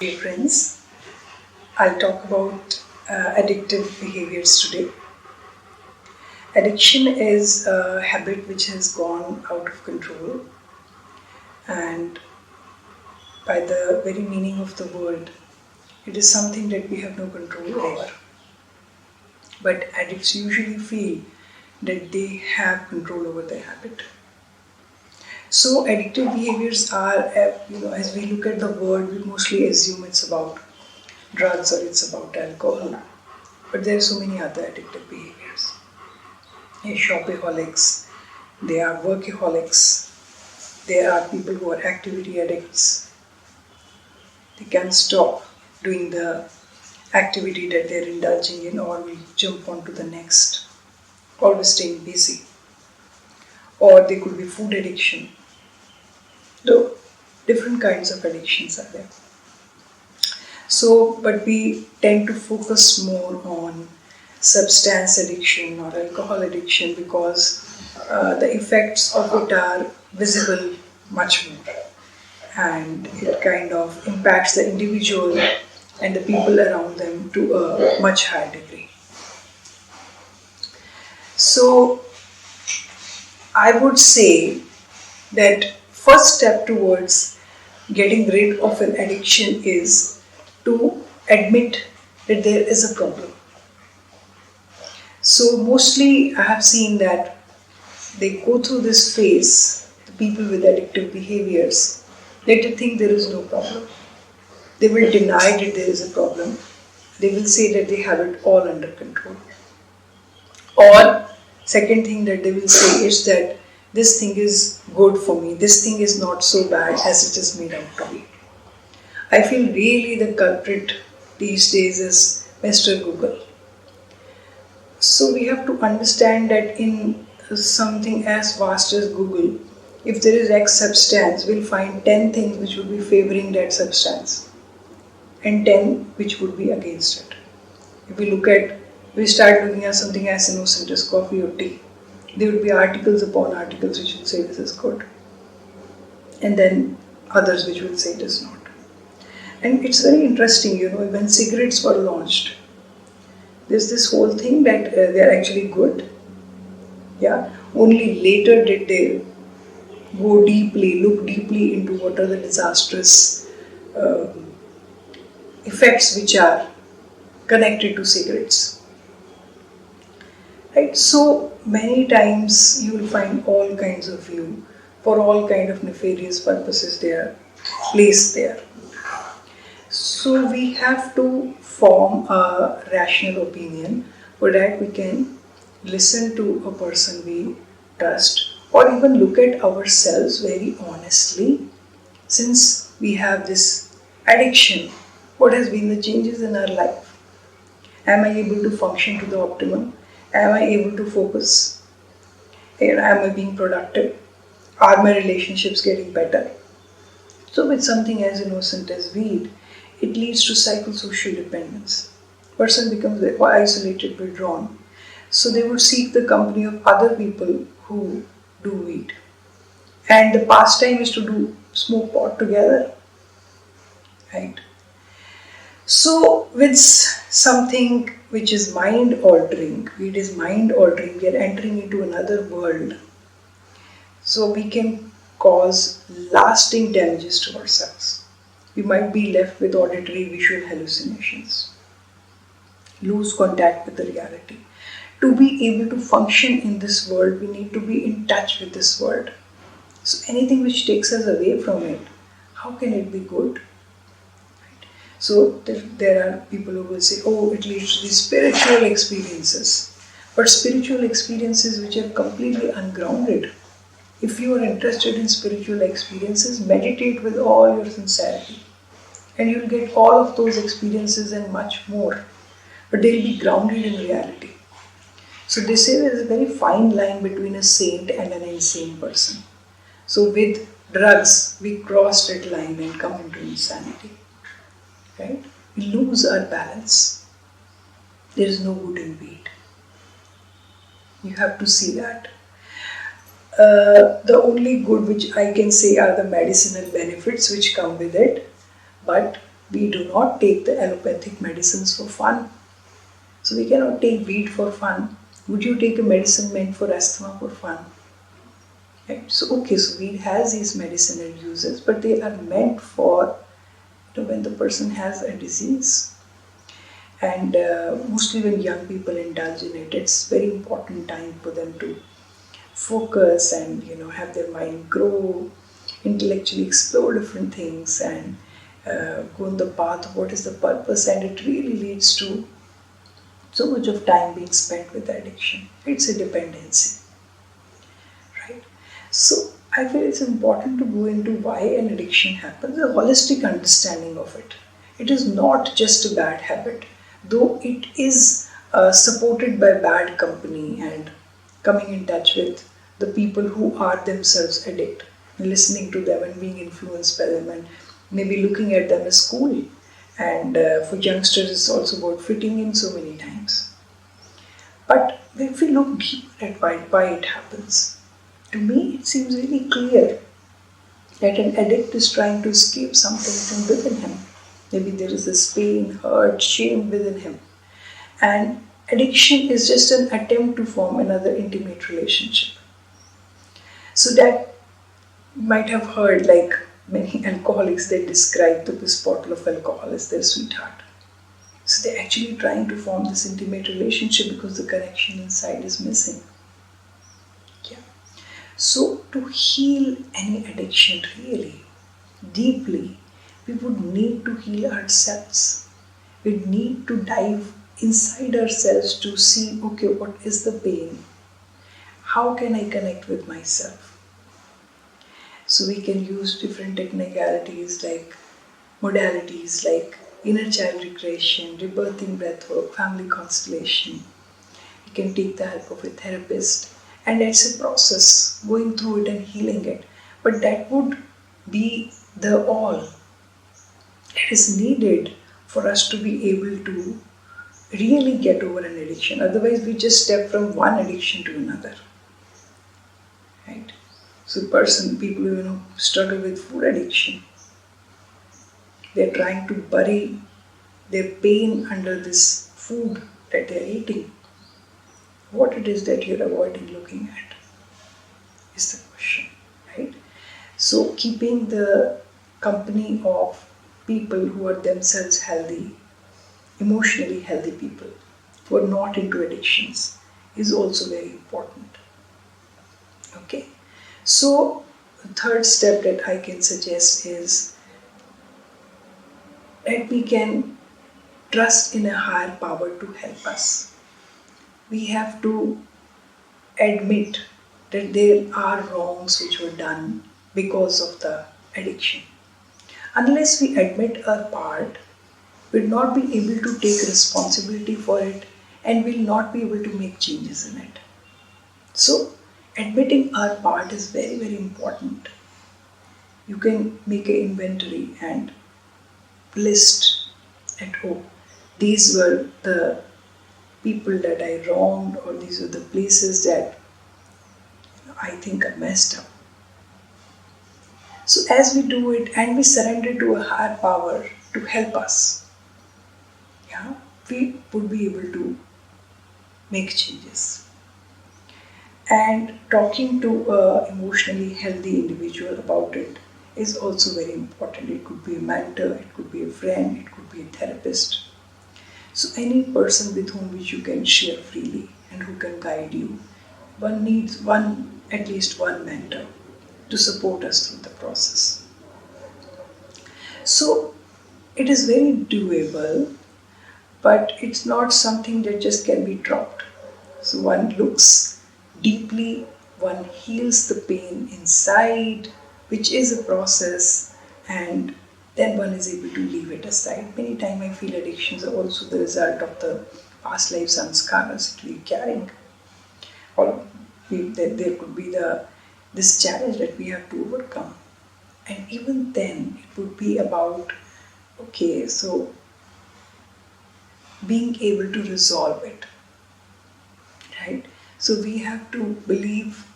Dear friends, I'll talk about addictive behaviors today. Addiction is a habit which has gone out of control, and by the very meaning of the word, it is something that we have no control over. But addicts usually feel that they have control over their habit. So, addictive behaviors are, as we look at the word, we mostly assume it's about drugs or it's about alcohol. But there are so many other addictive behaviors. Shopaholics, they are workaholics, there are people who are activity addicts. They can't stop doing the activity that they're indulging in or will jump on to the next, always staying busy. Or they could be food addiction. So, different kinds of addictions are there. So, but we tend to focus more on substance addiction or alcohol addiction because the effects of it are visible much more, and it kind of impacts the individual and the people around them to a much higher degree. So, I would say that first step towards getting rid of an addiction is to admit that there is a problem. So mostly I have seen that they go through this phase, the people with addictive behaviors, that they think there is no problem. They will deny that there is a problem. They will say that they have it all under control. Or second thing that they will say is that this thing is good for me, this thing is not so bad as it is made out to be. I feel really the culprit these days is Mr. Google. So we have to understand that in something as vast as Google, if there is X substance, we'll find 10 things which would be favoring that substance and 10 which would be against it. If we start looking at something as innocent as coffee or tea, there would be articles upon articles which would say this is good, and then others which would say it is not. And it's very interesting, when cigarettes were launched, there's this whole thing that they are actually good. Yeah, only later did they look deeply into what are the disastrous effects which are connected to cigarettes. Right? So many times you will find all kinds of view for all kind of nefarious purposes they are placed there. So we have to form a rational opinion. For that we can listen to a person we trust, or even look at ourselves very honestly. Since we have this addiction, what has been the changes in our life? Am I able to function to the optimum? Am I able to focus? Am I being productive? Are my relationships getting better? So with something as innocent as weed, it leads to psychosocial dependence. Person becomes isolated, withdrawn. So they would seek the company of other people who do weed. And the pastime is to do smoke pot together. Right? So with something which is mind altering, weed is mind altering, we are entering into another world. So we can cause lasting damages to ourselves. We might be left with auditory visual hallucinations, lose contact with the reality. To be able to function in this world, we need to be in touch with this world. So anything which takes us away from it, how can it be good? So there are people who will say, oh, it leads to these spiritual experiences. But spiritual experiences which are completely ungrounded. If you are interested in spiritual experiences, meditate with all your sincerity. And you will get all of those experiences and much more. But they will be grounded in reality. So they say there is a very fine line between a saint and an insane person. So with drugs, we cross that line and come into insanity. Right? We lose our balance. There is no good in weed. You have to see that. The only good which I can say are the medicinal benefits which come with it, but We do not take the allopathic medicines for fun. So we cannot take weed for fun. Would you take a medicine meant for asthma for fun? Right? So okay, so weed has these medicinal uses, but they are meant for when the person has a disease. And mostly when young people indulge in it, it's very important time for them to focus and have their mind grow, intellectually explore different things, and go on the path of what is the purpose. And it really leads to so much of time being spent with addiction. It's a dependency, right? So I feel it's important to go into why an addiction happens, a holistic understanding of it. It is not just a bad habit, though it is supported by bad company and coming in touch with the people who are themselves addict, listening to them and being influenced by them, and maybe looking at them as cool. And for youngsters, it's also about fitting in so many times. But if we look deeper at why it happens, to me it seems really clear that an addict is trying to escape something from within him. Maybe there is this pain, hurt, shame within him. And addiction is just an attempt to form another intimate relationship. So that you might have heard, like many alcoholics, they describe this bottle of alcohol as their sweetheart. So they're actually trying to form this intimate relationship because the connection inside is missing. Yeah. So to heal any addiction really deeply, we would need to heal ourselves. We need to dive inside ourselves to see, okay, what is the pain? How can I connect with myself? So we can use different technicalities like modalities like inner child regression, rebirthing breathwork, family constellation. You can take the help of a therapist, and it's a process going through it and healing it. But that would be the all that is needed for us to be able to really get over an addiction. Otherwise, we just step from one addiction to another. Right? So, people who struggle with food addiction, they're trying to bury their pain under this food that they're eating. What it is that you're avoiding looking at is the question, right? So, keeping the company of people who are themselves healthy, emotionally healthy people, who are not into addictions, is also very important. Okay, so the third step that I can suggest is that we can trust in a higher power to help us. We have to admit that there are wrongs which were done because of the addiction. Unless we admit our part, we'll not be able to take responsibility for it and will not be able to make changes in it. So, admitting our part is very, very important. You can make an inventory and list at home. These were the people that I wronged, or these were the places that I think are messed up. So, as we do it and we surrender to a higher power to help us, yeah, we would be able to make changes. And talking to an emotionally healthy individual about it is also very important. It could be a mentor, it could be a friend, it could be a therapist. So any person with whom which you can share freely and who can guide you. One needs at least one mentor to support us through the process. So it is very doable, but it's not something that just can be dropped. So one looks deeply, one heals the pain inside, which is a process, and then one is able to leave it aside. Many times I feel addictions are also the result of the past life sanskaras that we're carrying. Or there could be this challenge that we have to overcome. And even then, it would be about, okay, so being able to resolve it, right? So we have to believe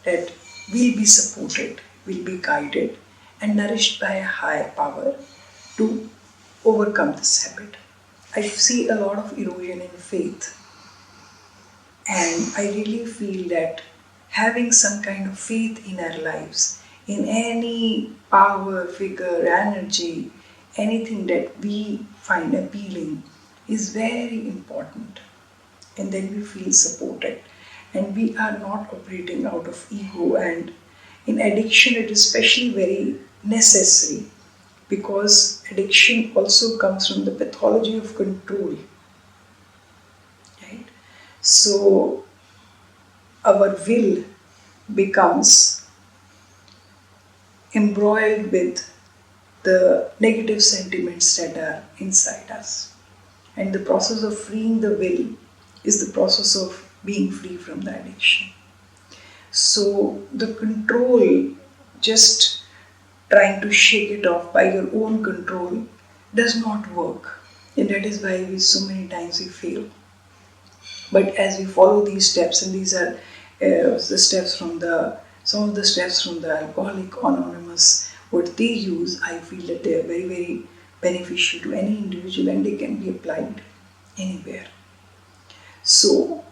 that we'll be supported, we'll be guided and nourished by a higher power to overcome this habit. I see a lot of erosion in faith, and I really feel that having some kind of faith in our lives, in any power, figure, energy, anything that we find appealing is very important. And then we feel supported. And we are not operating out of ego. And in addiction, it is especially very necessary because addiction also comes from the pathology of control, right? So our will becomes embroiled with the negative sentiments that are inside us. And the process of freeing the will is the process of being free from the addiction. So the control, just trying to shake it off by your own control, does not work. And that is why we so many times we fail. But as we follow these steps, and these are the steps from the some of the steps from the Alcoholic Anonymous, what they use, I feel that they are very, very beneficial to any individual and they can be applied anywhere. So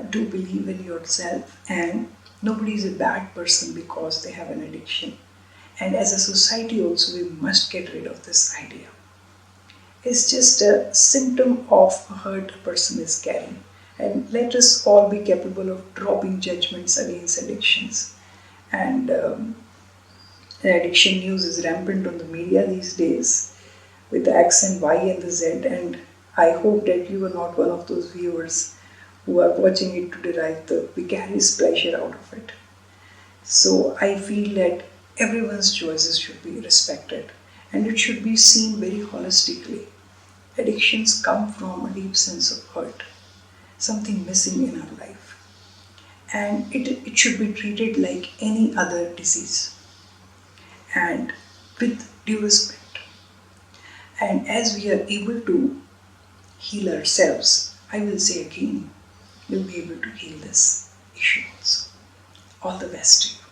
do believe in yourself, and nobody is a bad person because they have an addiction. And as a society also, we must get rid of this idea. It's just a symptom of a hurt a person is carrying. And let us all be capable of dropping judgments against addictions. And the addiction news is rampant on the media these days with the X and Y and the Z. And I hope that you are not one of those viewers who are watching it to derive the vicarious pleasure out of it. So I feel that everyone's choices should be respected and it should be seen very holistically. Addictions come from a deep sense of hurt, something missing in our life. And it should be treated like any other disease and with due respect. And as we are able to heal ourselves, I will say again, we'll be able to heal this issue also. All the best to you.